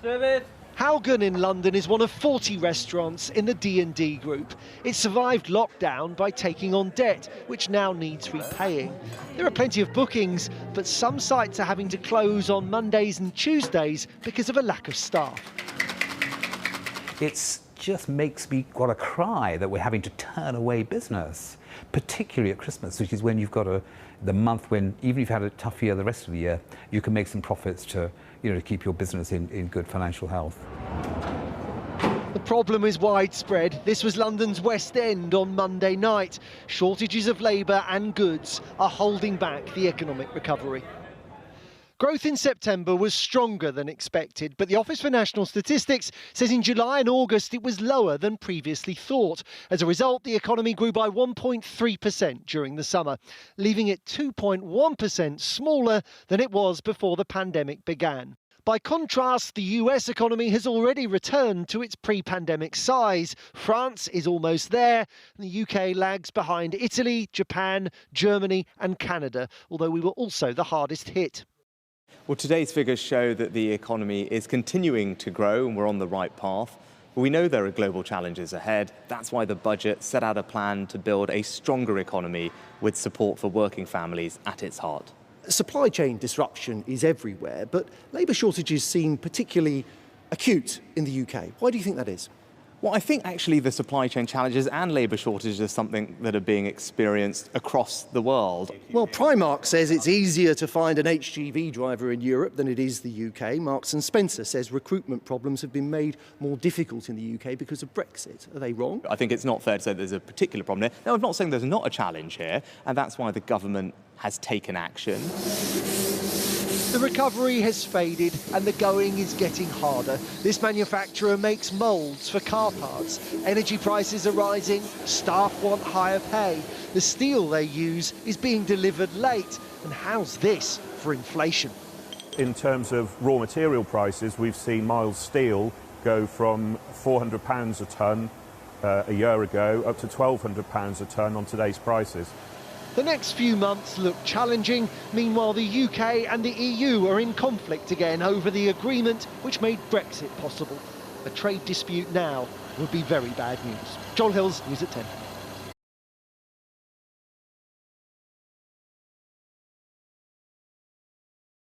Service. Haugen in London is one of 40 restaurants in the D&D group. It survived lockdown by taking on debt, which now needs repaying. There are plenty of bookings, but some sites are having to close on Mondays and Tuesdays because of a lack of staff. It just makes me want to cry that we're having to turn away business, particularly at Christmas, which is when you've got the month when, even if you've had a tough year the rest of the year, you can make some profits to keep your business in good financial health. The problem is widespread. This was London's West End on Monday night. Shortages of labour and goods are holding back the economic recovery. Growth in September was stronger than expected, but the Office for National Statistics says in July and August it was lower than previously thought. As a result, the economy grew by 1.3% during the summer, leaving it 2.1% smaller than it was before the pandemic began. By contrast, the US economy has already returned to its pre-pandemic size. France is almost there, and the UK lags behind Italy, Japan, Germany and Canada, although we were also the hardest hit. Well, today's figures show that the economy is continuing to grow and we're on the right path. But we know there are global challenges ahead. That's why the budget set out a plan to build a stronger economy with support for working families at its heart. Supply chain disruption is everywhere, but labour shortages seem particularly acute in the UK. Why do you think that is? Well, I think actually the supply chain challenges and labour shortages are something that are being experienced across the world. Well, Primark says it's easier to find an HGV driver in Europe than it is the UK. Marks and Spencer says recruitment problems have been made more difficult in the UK because of Brexit. Are they wrong? I think it's not fair to say there's a particular problem there. Now, I'm not saying there's not a challenge here, and that's why the government has taken action. The recovery has faded and the going is getting harder. This manufacturer makes moulds for car parts. Energy prices are rising, staff want higher pay. The steel they use is being delivered late. And how's this for inflation? In terms of raw material prices, we've seen mild steel go from £400 a tonne a year ago up to £1,200 a tonne on today's prices. The next few months look challenging. Meanwhile, the UK and the EU are in conflict again over the agreement which made Brexit possible. A trade dispute now would be very bad news. Joel Hills, News at 10.